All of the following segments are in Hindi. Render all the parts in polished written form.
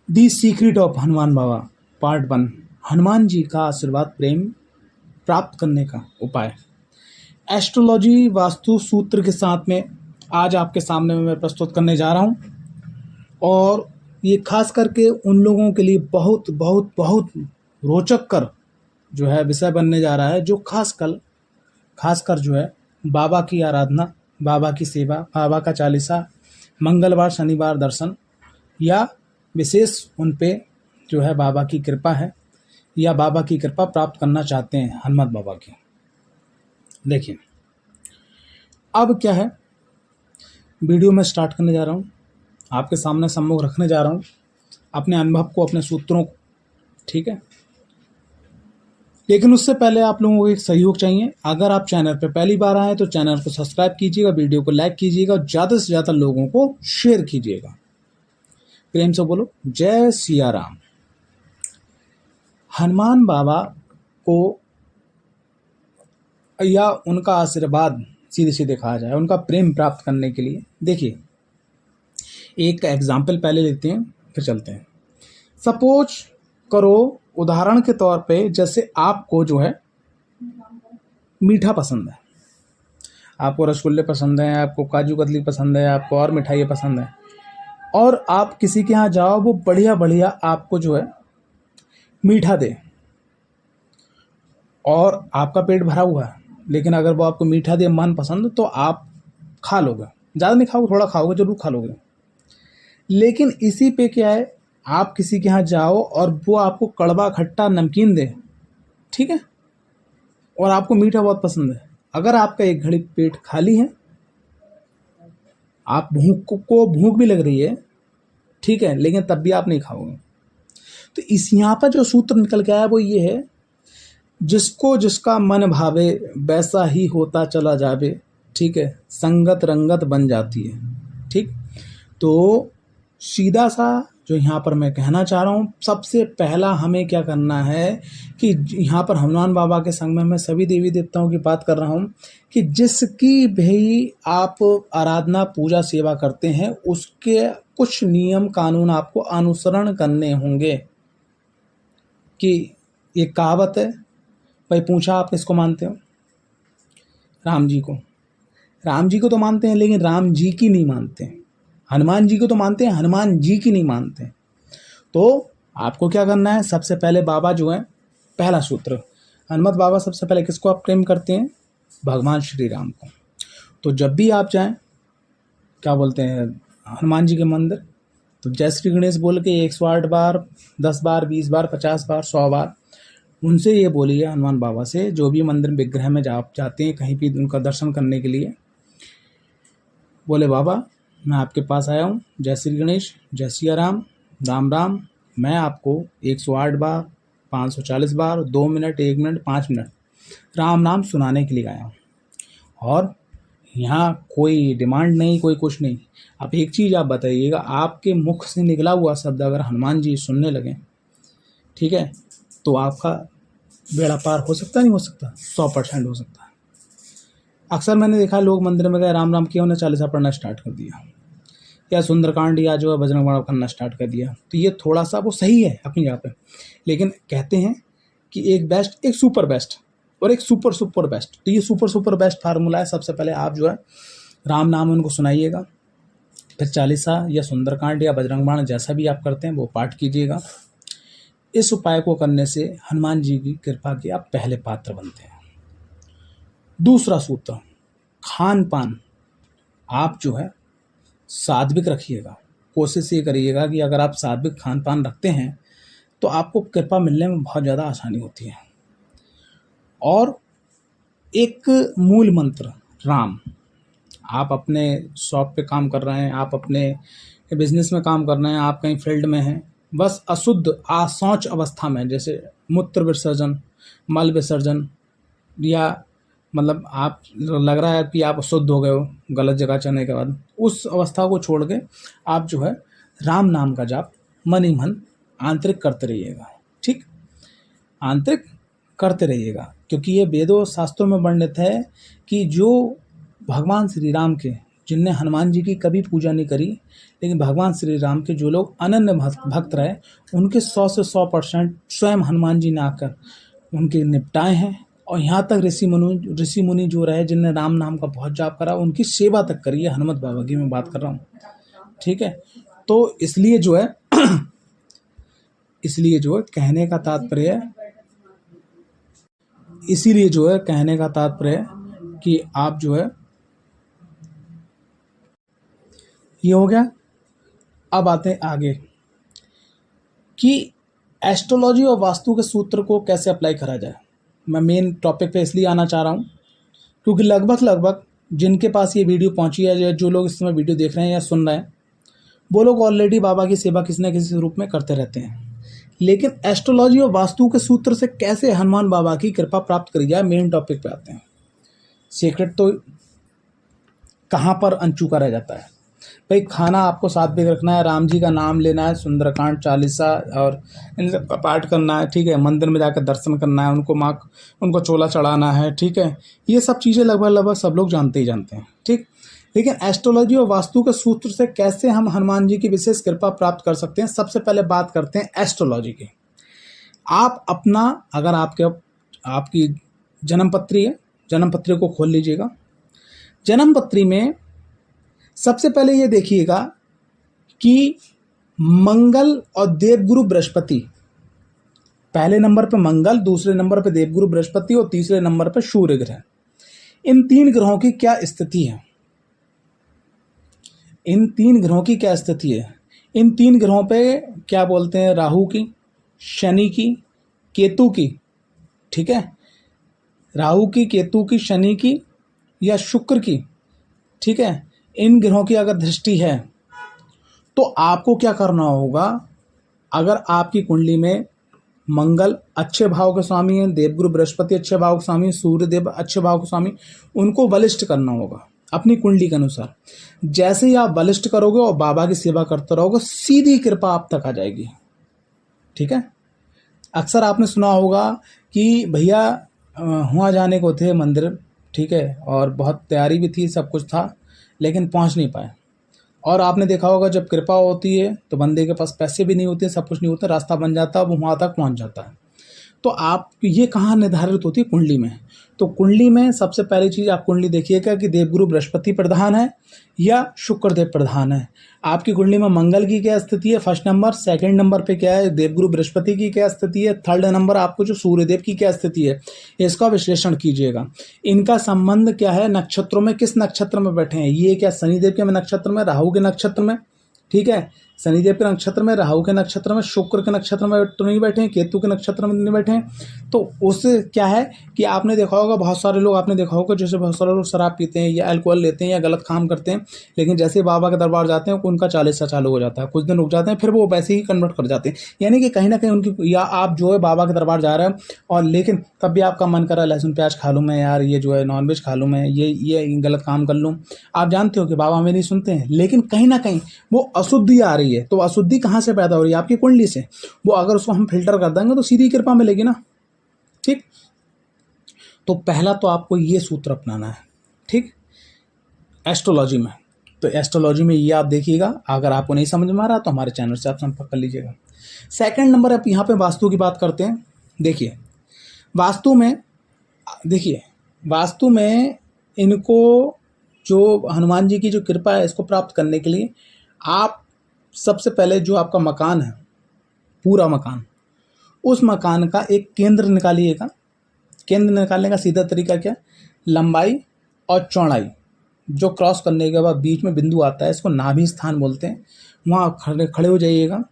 The secret of Hanuman Baba part 1। Hanuman ji का आशीर्वाद प्रेम प्राप्त करने का उपाय। एस्ट्रोलॉजी वास्तु सूत्र के साथ में आज आपके सामने मैं प्रस्तुत करने जा रहा हूं, और ये खास करके उन लोगों के लिए बहुत बहुत बहुत रोचक कर जो है विषय बनने जा रहा है, जो खासकर जो है बाबा की आराधना, बाबा की सेवा, बाबा का चालीसा, मंगलवार शनिवार दर्शन, या विशेष उन पे जो है बाबा की कृपा है, या बाबा की कृपा प्राप्त करना चाहते हैं हनुमत बाबा की। देखिए अब क्या है, वीडियो में स्टार्ट करने जा रहा हूँ, आपके सामने सम्मुख रखने जा रहा हूँ अपने अनुभव को, अपने सूत्रों को, ठीक है। लेकिन उससे पहले आप लोगों को एक सहयोग चाहिए। अगर आप चैनल पर पहली बार आए तो चैनल को सब्सक्राइब कीजिएगा, वीडियो को लाइक कीजिएगा और ज़्यादा से ज़्यादा लोगों को शेयर कीजिएगा। प्रेम से बोलो जय सिया राम। हनुमान बाबा को या उनका आशीर्वाद सीधे सीधे कहा जाए, उनका प्रेम प्राप्त करने के लिए देखिए एक एग्जाम्पल पहले लेते हैं फिर चलते हैं। सपोज करो, उदाहरण के तौर पे, जैसे आपको जो है मीठा पसंद है, आपको रसगुल्ले पसंद हैं, आपको काजू कतली पसंद है, आपको और मिठाइयाँ पसंद है, और आप किसी के यहाँ जाओ वो बढ़िया बढ़िया आपको जो है मीठा दे, और आपका पेट भरा हुआ है, लेकिन अगर वो आपको मीठा दे मन पसंद तो आप खा लोगे, ज़्यादा नहीं खाओगे, थोड़ा खाओगे, जरूर खा लोगे। लेकिन इसी पे क्या है, आप किसी के यहाँ जाओ और वो आपको कड़वा खट्टा नमकीन दे, ठीक है, और आपको मीठा बहुत पसंद है। अगर आपका एक घड़ी पेट खाली है, आप भूख भी लग रही है, ठीक है, लेकिन तब भी आप नहीं खाओगे। तो इस यहाँ पर जो सूत्र निकल के आया वो ये है, जिसको जिसका मन भावे वैसा ही होता चला जावे, ठीक है, संगत रंगत बन जाती है, ठीक। तो सीधा सा जो यहाँ पर मैं कहना चाह रहा हूँ, सबसे पहला हमें क्या करना है कि यहाँ पर हनुमान बाबा के संग में मैं सभी देवी देवताओं की बात कर रहा हूँ कि जिसकी भी आप आराधना पूजा सेवा करते हैं उसके कुछ नियम कानून आपको अनुसरण करने होंगे। कि ये कहावत है, भाई पूछा आप किसको मानते हो? राम जी को। राम जी को तो मानते हैं, लेकिन राम जी की नहीं मानते हैं। हनुमान जी को तो मानते हैं, हनुमान जी की नहीं मानते हैं। तो आपको क्या करना है, सबसे पहले बाबा जो है, पहला सूत्र, हनुमत बाबा सबसे पहले किसको आप प्रेम करते हैं? भगवान श्री राम को। तो जब भी आप जाएं, क्या बोलते हैं, हनुमान जी के मंदिर, तो जय श्री गणेश बोल के 108 बार, 10 बार, 20 बार, 50 बार, 100 बार उनसे ये बोलिए, हनुमान बाबा से, जो भी मंदिर विग्रह में आप जाते हैं कहीं भी उनका दर्शन करने के लिए, बोले बाबा मैं आपके पास आया हूँ, जय श्री गणेश, जय सिया राम, राम राम, मैं आपको 108 बार, 540 बार, 2 मिनट, 1 मिनट, 5 मिनट राम नाम सुनाने के लिए आया हूँ। और यहाँ कोई डिमांड नहीं, कोई कुछ नहीं। अब एक चीज़ आप बताइएगा, आपके मुख से निकला हुआ शब्द अगर हनुमान जी सुनने लगे, ठीक है, तो आपका बेड़ा पार हो सकता नहीं हो सकता? 100% हो सकता है। अक्सर मैंने देखा लोग मंदिर में गए, राम राम किया, उन्हें चालीसा पढ़ना स्टार्ट कर दिया, या सुंदरकांड या जो है बजरंग बाण करना स्टार्ट कर दिया। तो ये थोड़ा सा वो सही है अपनी जगह पे, लेकिन कहते हैं कि एक बेस्ट, एक सुपर बेस्ट और एक सुपर सुपर बेस्ट। तो ये सुपर बेस्ट फार्मूला है। सबसे पहले आप जो है राम नाम उनको सुनाइएगा, फिर चालीसा या सुंदरकांड या बजरंग बाण जैसा भी आप करते हैं वो पाठ कीजिएगा। इस उपाय को करने से हनुमान जी की कृपा के आप पहले पात्र बनते हैं। दूसरा सूत्र, खान पान आप जो है सात्विक रखिएगा। कोशिश ये करिएगा कि अगर आप सात्विक खान पान रखते हैं तो आपको कृपा मिलने में बहुत ज़्यादा आसानी होती है। और एक मूल मंत्र राम, आप अपने शॉप पे काम कर रहे हैं, आप अपने बिजनेस में काम कर रहे हैं, आप कहीं फील्ड में हैं, बस अशुद्ध शौच अवस्था में, जैसे मूत्र विसर्जन, मल विसर्जन, या मतलब आप लग रहा है कि आप अशुद्ध हो गए हो गलत जगह चलने के बाद, उस अवस्था को छोड़ के आप जो है राम नाम का जाप मन ही मन आंतरिक करते रहिएगा, ठीक, आंतरिक करते रहिएगा। क्योंकि ये वेदों शास्त्रों में वर्णित है कि जो भगवान श्री राम के जिनने हनुमान जी की कभी पूजा नहीं करी, लेकिन भगवान श्री राम के जो लोग अनन्य भक्त रहे, उनके 100 से 100% स्वयं हनुमान जी ने आकर उनके निपटाए हैं। और यहाँ तक ऋषि मुनि जो रहे, जिनने राम नाम का बहुत जाप करा, उनकी सेवा तक करी है। हनुमत बाबा की मैं बात कर रहा हूँ, ठीक है। तो इसलिए जो है कहने का तात्पर्य कि आप जो है, ये हो गया। अब आते हैं आगे कि एस्ट्रोलॉजी और वास्तु के सूत्र को कैसे अप्लाई करा जाए। मैं मेन टॉपिक पे इसलिए आना चाह रहा हूँ क्योंकि लगभग जिनके पास ये वीडियो पहुंची है, या जो लोग इस समय वीडियो देख रहे हैं या सुन रहे हैं, वो लोग ऑलरेडी बाबा की सेवा किसी न किसी रूप में करते रहते हैं। लेकिन एस्ट्रोलॉजी और वास्तु के सूत्र से कैसे हनुमान बाबा की कृपा प्राप्त करी जाए, मेन टॉपिक पे आते हैं। सीक्रेट तो कहाँ पर अनचूका रह जाता है भाई। खाना आपको सात्विक रखना है, राम जी का नाम लेना है, सुंदरकांड चालीसा और इन सब का पाठ करना है, ठीक है। मंदिर में जाकर दर्शन करना है, उनको चोला चढ़ाना है, ठीक है। ये सब चीज़ें लगभग सब लोग जानते ही जानते हैं, ठीक। लेकिन एस्ट्रोलॉजी और वास्तु के सूत्र से कैसे हम हनुमान जी की विशेष कृपा प्राप्त कर सकते हैं, सबसे पहले बात करते हैं एस्ट्रोलॉजी की। आप अपना, अगर आपकी जन्मपत्री है, जन्मपत्री को खोल लीजिएगा। जन्मपत्री में सबसे पहले ये देखिएगा कि मंगल और देवगुरु बृहस्पति, पहले नंबर पे मंगल, दूसरे नंबर पे देवगुरु बृहस्पति और तीसरे नंबर पे सूर्य ग्रह। इन तीन ग्रहों की क्या स्थिति है? इन तीन ग्रहों पे क्या बोलते हैं? राहु की, शनि की, केतु की, ठीक है। राहु की, केतु की, शनि की या शुक्र की, ठीक है। इन ग्रहों की अगर दृष्टि है तो आपको क्या करना होगा? अगर आपकी कुंडली में मंगल अच्छे भाव के स्वामी हैं, देवगुरु बृहस्पति अच्छे भाव के स्वामी, सूर्य देव अच्छे भाव के स्वामी, उनको बलिष्ठ करना होगा अपनी कुंडली के अनुसार। जैसे ही आप बलिष्ठ करोगे और बाबा की सेवा करते रहोगे, सीधी कृपा आप तक आ जाएगी, ठीक है। अक्सर आपने सुना होगा कि भैया वहाँ जाने को थे मंदिर, ठीक है, और बहुत तैयारी भी थी, सब कुछ था, लेकिन पहुँच नहीं पाए। और आपने देखा होगा जब कृपा होती है तो बंदे के पास पैसे भी नहीं होते, सब कुछ नहीं होता, रास्ता बन जाता है, वो वहाँ तक पहुँच जाता है। तो आप ये कहाँ निर्धारित होती है? कुंडली में। तो कुंडली में सबसे पहली चीज़ आप कुंडली देखिएगा कि देवगुरु बृहस्पति प्रधान है या शुक्रदेव प्रधान है। आपकी कुंडली में मंगल की क्या स्थिति है, फर्स्ट नंबर। सेकंड नंबर पे क्या है? देवगुरु बृहस्पति की क्या स्थिति है। थर्ड नंबर आपको जो सूर्यदेव की क्या स्थिति है, इसका विश्लेषण कीजिएगा। इनका संबंध क्या है, नक्षत्रों में किस नक्षत्र में बैठे हैं। ये क्या शनिदेव के नक्षत्र में, राहु के नक्षत्र में, ठीक है, शनिदेव के नक्षत्र में, राहु के नक्षत्र में, शुक्र के नक्षत्र में तो नहीं बैठे हैं, केतु के नक्षत्र में नहीं बैठे हैं। तो उससे क्या है कि आपने देखा होगा, बहुत सारे लोग आपने देखा होगा, जैसे बहुत सारे लोग शराब पीते हैं या अल्कोहल लेते हैं या गलत काम करते हैं, लेकिन जैसे बाबा के दरबार जाते हैं उनका चालीसा चालू हो जाता है, कुछ दिन रुक जाते हैं, फिर वो वैसे ही कन्वर्ट कर जाते हैं। यानी कि कहीं ना कहीं उनकी, या आप जो है बाबा के दरबार जा रहे हैं और लेकिन तब भी आपका मन कर रहा है लहसुन प्याज खा लूँ मैं यार, ये जो है नॉनवेज खा लूँ मैं, ये गलत काम कर लूँ। आप जानते हो कि बाबा हमें नहीं सुनते हैं, लेकिन कहीं ना कहीं वो अशुद्धि आ रही है। तो अशुद्धि कहाँ से पैदा हो रही है? आपकी कुंडली से। वो अगर उसको हम फिल्टर कर देंगे तो सीधी कृपा मिलेगी ना, ठीक। तो पहला तो आपको ये सूत्र अपनाना है, ठीक, एस्ट्रोलॉजी में। तो एस्ट्रोलॉजी में ये आप देखिएगा, अगर आपको नहीं समझ में आ रहा तो हमारे चैनल से आप संपर्क कर लीजिएगा। सेकंड नंबर आप यहाँ पे वास्तु की बात करते हैं। देखिए वास्तु में इनको जो हनुमान जी की जो कृपा है, इसको प्राप्त करने के लिए आप सबसे पहले जो आपका मकान है, पूरा मकान, उस मकान का एक केंद्र निकालिएगा। केंद्र निकालने का सीधा तरीका क्या? लंबाई और चौड़ाई जो क्रॉस करने के बाद बीच में बिंदु आता है, इसको नाभि स्थान बोलते हैं। वहाँ खड़े हो जाइएगा।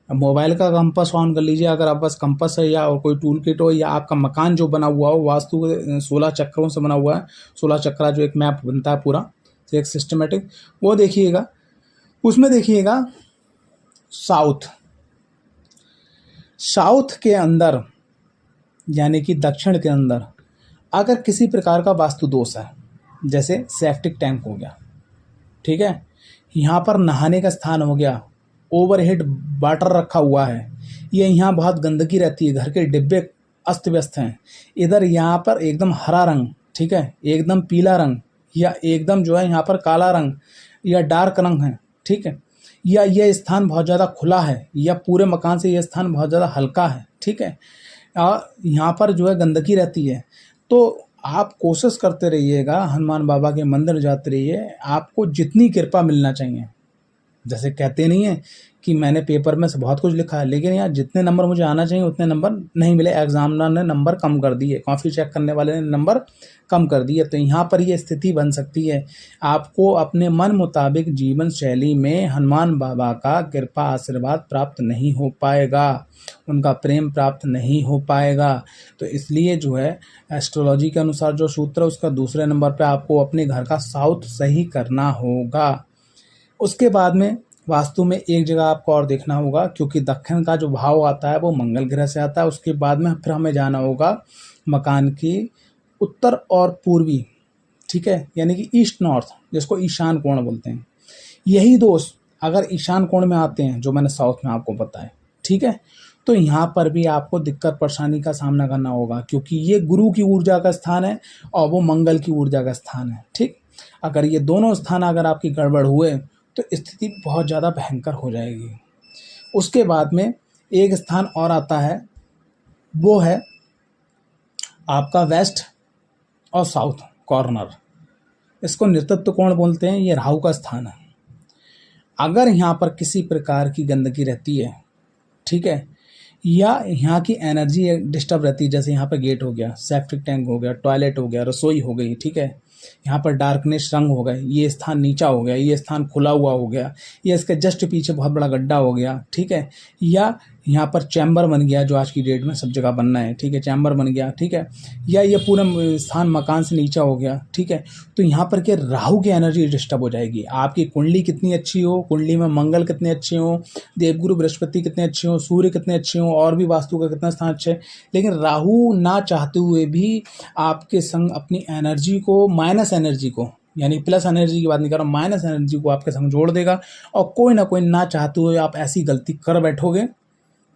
मोबाइल का कंपास ऑन कर लीजिए, अगर आपके पास कंपास है या कोई टूल किट हो, या आपका मकान जो बना हुआ हो वास्तु 16 चक्रों से बना हुआ है, 16 चक्रा जो एक मैप बनता है पूरा, एक सिस्टमेटिक, वो देखिएगा। उसमें देखिएगा साउथ के अंदर, यानी कि दक्षिण के अंदर अगर किसी प्रकार का वास्तु दोष है, जैसे सेप्टिक टैंक हो गया, ठीक है, यहाँ पर नहाने का स्थान हो गया, ओवरहेड वाटर रखा हुआ है, ये यहाँ बहुत गंदगी रहती है, घर के डिब्बे अस्त व्यस्त हैं, इधर यहाँ पर एकदम हरा रंग, ठीक है, एकदम पीला रंग, या एकदम जो है यहाँ पर काला रंग या डार्क रंग है, ठीक है, या यह स्थान बहुत ज़्यादा खुला है, या पूरे मकान से यह स्थान बहुत ज़्यादा हल्का है, ठीक है, यहाँ पर जो है गंदगी रहती है, तो आप कोशिश करते रहिएगा, हनुमान बाबा के मंदिर जाते रहिए, आपको जितनी कृपा मिलना चाहिए। जैसे कहते नहीं है कि मैंने पेपर में से बहुत कुछ लिखा है, लेकिन यार जितने नंबर मुझे आना चाहिए उतने नंबर नहीं मिले, एग्जामिनर ने नंबर कम कर दिए, कॉपी चेक करने वाले ने नंबर कम कर दिए। तो यहाँ पर ये स्थिति बन सकती है, आपको अपने मन मुताबिक जीवन शैली में हनुमान बाबा का कृपा आशीर्वाद प्राप्त नहीं हो पाएगा, उनका प्रेम प्राप्त नहीं हो पाएगा। तो इसलिए जो है एस्ट्रोलॉजी के अनुसार जो सूत्र है उसका दूसरे नंबर पे आपको अपने घर का साउथ सही करना होगा। उसके बाद में वास्तु में एक जगह आपको और देखना होगा, क्योंकि दक्षिण का जो भाव आता है वो मंगल ग्रह से आता है। उसके बाद में फिर हमें जाना होगा मकान की उत्तर और पूर्वी, ठीक है, यानी कि ईस्ट नॉर्थ, जिसको ईशान कोण बोलते हैं। यही दोस्त अगर ईशान कोण में आते हैं, जो मैंने साउथ में आपको बताया, ठीक है, तो यहाँ पर भी आपको दिक्कत परेशानी का सामना करना होगा, क्योंकि ये गुरु की ऊर्जा का स्थान है और वो मंगल की ऊर्जा का स्थान है, ठीक। अगर ये दोनों स्थान अगर आपकी गड़बड़ हुए तो स्थिति बहुत ज़्यादा भयंकर हो जाएगी। उसके बाद में एक स्थान और आता है, वो है आपका वेस्ट और साउथ कॉर्नर, इसको नेतृत्व कोण बोलते हैं, ये राहु का स्थान है। अगर यहाँ पर किसी प्रकार की गंदगी रहती है, ठीक है, या यहाँ की एनर्जी डिस्टर्ब रहती है, जैसे यहाँ पर गेट हो गया, सेप्टिक टैंक हो गया, टॉयलेट हो गया, रसोई हो गई, ठीक है, यहाँ पर डार्कनेस रंग हो गए, ये स्थान नीचा हो गया, ये स्थान खुला हुआ हो गया, या इसके जस्ट पीछे बहुत बड़ा गड्ढा हो गया, ठीक है, या यहाँ पर चैम्बर बन गया, जो आज की डेट में सब जगह बनना है, ठीक है, चैम्बर बन गया, ठीक है, या ये पूरा स्थान मकान से नीचा हो गया, ठीक है, तो यहाँ पर के राहु की एनर्जी डिस्टर्ब हो जाएगी। आपकी कुंडली कितनी अच्छी हो, कुंडली में मंगल कितने अच्छे हो, देवगुरु बृहस्पति कितने अच्छे हो, सूर्य कितने अच्छे हो, और भी वास्तु का कितना स्थान अच्छे, लेकिन राहु ना चाहते हुए भी आपके संग अपनी एनर्जी को, माइनस एनर्जी को, यानी प्लस एनर्जी की बात नहीं कर रहा हूँ, माइनस एनर्जी को आपके संग जोड़ देगा, और कोई ना कोई ना चाहते हुए आप ऐसी गलती कर बैठोगे,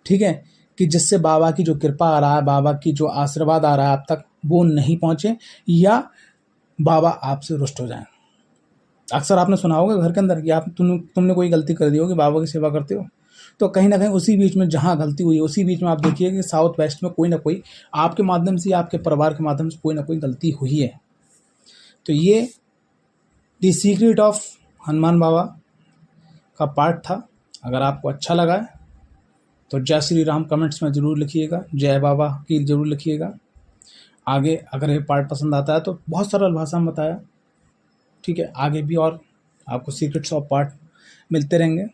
ठीक है, कि जिससे बाबा की जो कृपा आ रहा है, बाबा की जो आशीर्वाद आ रहा है आप तक, वो नहीं पहुंचे, या बाबा आपसे रुष्ट हो जाए। अक्सर आपने सुना होगा घर के अंदर कि आप तुमने कोई गलती कर दी हो कि बाबा की सेवा करते हो, तो कहीं ना कहीं उसी बीच में जहाँ गलती हुई है, उसी बीच में आप देखिए कि साउथ वेस्ट में कोई ना कोई आपके माध्यम से, आपके परिवार के माध्यम से कोई ना कोई गलती हुई है। तो ये द सीक्रेट ऑफ हनुमान बाबा का पार्ट था। अगर आपको अच्छा लगा है तो जय श्री राम कमेंट्स में ज़रूर लिखिएगा, जय बाबा की ज़रूर लिखिएगा। आगे अगर ये पार्ट पसंद आता है तो बहुत सरल भाषा में बताया, ठीक है, आगे भी और आपको सीक्रेट्स ऑफ पार्ट मिलते रहेंगे।